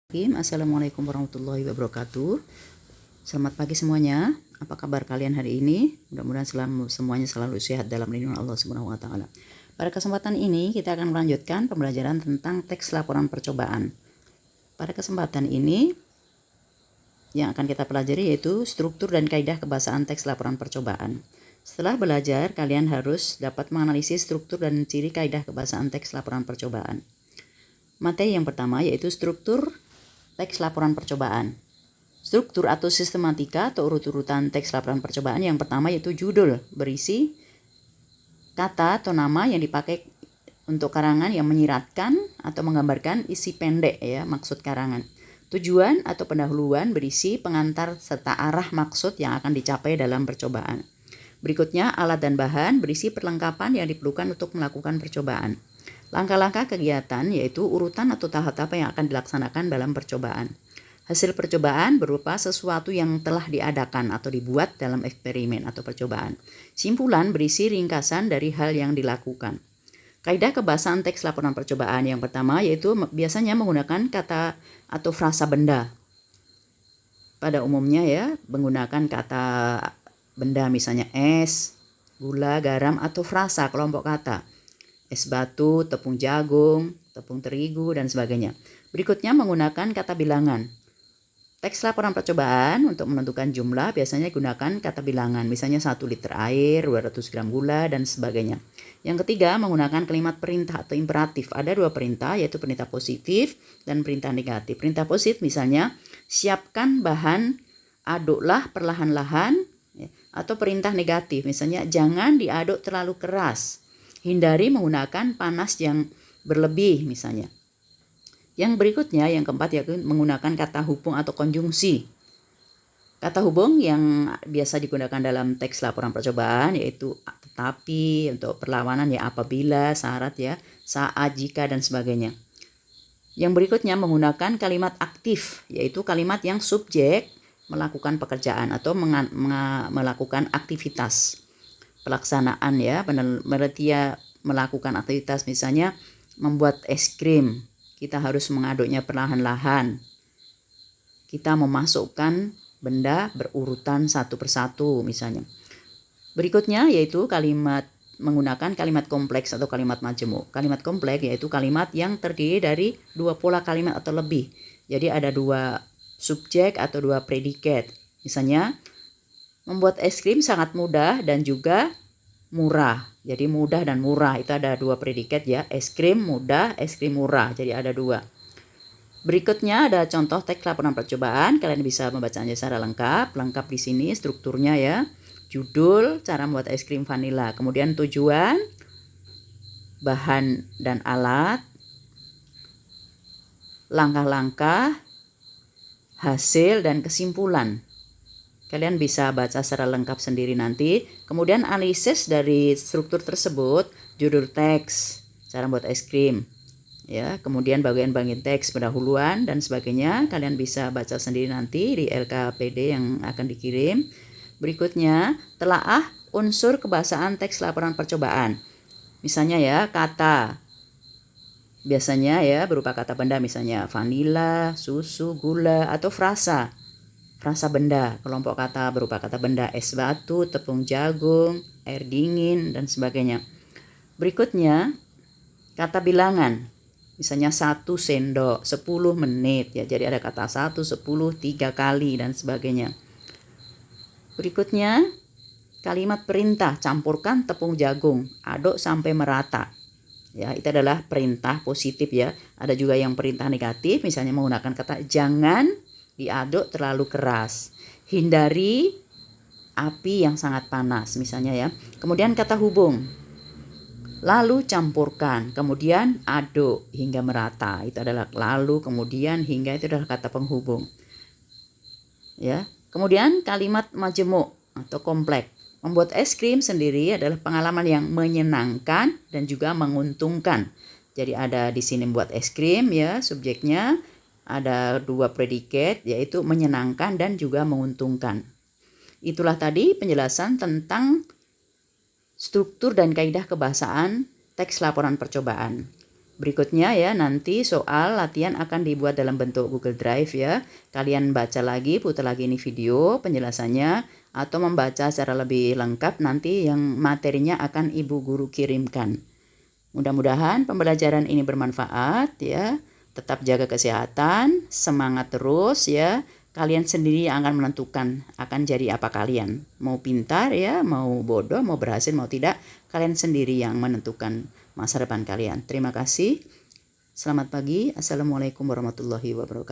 Assalamualaikum warahmatullahi wabarakatuh. Selamat pagi semuanya. Apa kabar kalian hari ini? Mudah-mudahan semuanya selalu sehat dalam lindungan Allah Subhanahu wa taala. Pada kesempatan ini kita akan melanjutkan pembelajaran tentang teks laporan percobaan. Pada kesempatan ini yang akan kita pelajari yaitu struktur dan kaidah kebahasaan teks laporan percobaan. Setelah belajar, kalian harus dapat menganalisis struktur dan ciri kaidah kebahasaan teks laporan percobaan. Materi yang pertama yaitu struktur teks laporan percobaan. Struktur atau sistematika atau urut-urutan teks laporan percobaan yang pertama yaitu judul, berisi kata atau nama yang dipakai untuk karangan yang menyiratkan atau menggambarkan isi pendek maksud karangan. Tujuan atau pendahuluan berisi pengantar serta arah maksud yang akan dicapai dalam percobaan. Berikutnya alat dan bahan berisi perlengkapan yang diperlukan untuk melakukan percobaan. Langkah-langkah kegiatan yaitu urutan atau tahap-tahap yang akan dilaksanakan dalam percobaan. Hasil percobaan berupa sesuatu yang telah diadakan atau dibuat dalam eksperimen atau percobaan. Simpulan berisi ringkasan dari hal yang dilakukan. Kaidah kebahasaan teks laporan percobaan yang pertama yaitu biasanya menggunakan kata atau frasa benda. Pada umumnya menggunakan kata benda misalnya es, gula, garam atau frasa kelompok kata. Es batu, tepung jagung, tepung terigu, dan sebagainya. Berikutnya menggunakan kata bilangan. Teks laporan percobaan untuk menentukan jumlah biasanya gunakan kata bilangan. Misalnya 1 liter air, 200 gram gula, dan sebagainya. Yang ketiga menggunakan kalimat perintah atau imperatif. Ada 2 perintah yaitu perintah positif dan perintah negatif. Perintah positif misalnya siapkan bahan, aduklah perlahan-lahan. Atau perintah negatif misalnya jangan diaduk terlalu keras. Hindari menggunakan panas yang berlebih misalnya. Yang berikutnya yang keempat yaitu menggunakan kata hubung atau konjungsi. Kata hubung yang biasa digunakan dalam teks laporan percobaan yaitu tetapi, untuk perlawanan apabila, syarat saat, jika, dan sebagainya. Yang berikutnya menggunakan kalimat aktif yaitu kalimat yang subjek melakukan pekerjaan atau melakukan aktivitas. Pelaksanaan melakukan aktivitas misalnya membuat es krim, kita harus mengaduknya perlahan-lahan. Kita memasukkan benda berurutan satu persatu misalnya. Berikutnya yaitu menggunakan kalimat kompleks atau kalimat majemuk. Kalimat kompleks yaitu kalimat yang terdiri dari 2 pola kalimat atau lebih. Jadi ada 2 subjek atau 2 predikat. Misalnya membuat es krim sangat mudah dan juga murah. Jadi mudah dan murah itu ada 2 predikat es krim mudah, es krim murah. Jadi ada 2. Berikutnya ada contoh teks laporan percobaan. Kalian bisa membacanya secara lengkap. Lengkap di sini strukturnya Judul, cara membuat es krim vanila. Kemudian tujuan, bahan dan alat, langkah-langkah, hasil dan kesimpulan. Kalian bisa baca secara lengkap sendiri nanti. Kemudian analisis dari struktur tersebut, judul teks, cara membuat es krim, kemudian bagian-bagian teks, pendahuluan dan sebagainya. Kalian bisa baca sendiri nanti di LKPD yang akan dikirim. Berikutnya, telaah unsur kebahasaan teks laporan percobaan. Misalnya kata. Biasanya berupa kata benda misalnya vanila, susu, gula atau frasa. Frasa benda, kelompok kata berupa kata benda es batu, tepung jagung, air dingin, dan sebagainya. Berikutnya, kata bilangan. Misalnya 1 sendok, 10 menit. Jadi ada kata 1, 10, 3 kali, dan sebagainya. Berikutnya, kalimat perintah. Campurkan tepung jagung, aduk sampai merata. Itu adalah perintah positif Ada juga yang perintah negatif, misalnya menggunakan kata jangan diaduk terlalu keras. Hindari api yang sangat panas misalnya Kemudian kata hubung. Lalu campurkan, kemudian aduk hingga merata. Itu adalah lalu, kemudian, hingga, itu adalah kata penghubung. Kemudian kalimat majemuk atau kompleks. Membuat es krim sendiri adalah pengalaman yang menyenangkan dan juga menguntungkan. Jadi ada di sini membuat es krim subjeknya. Ada 2 predikat yaitu menyenangkan dan juga menguntungkan. Itulah tadi penjelasan tentang struktur dan kaidah kebahasaan teks laporan percobaan. Berikutnya ya, nanti soal latihan akan dibuat dalam bentuk Google Drive ya. Kalian baca lagi, putar lagi ini video penjelasannya, atau membaca secara lebih lengkap nanti yang materinya akan ibu guru kirimkan. Mudah-mudahan pembelajaran ini bermanfaat ya. Tetap jaga kesehatan, semangat terus ya. Kalian sendiri yang akan menentukan akan jadi apa kalian. Mau pintar ya, mau bodoh, mau berhasil, mau tidak. Kalian sendiri yang menentukan masa depan kalian. Terima kasih. Selamat pagi. Assalamualaikum warahmatullahi wabarakatuh.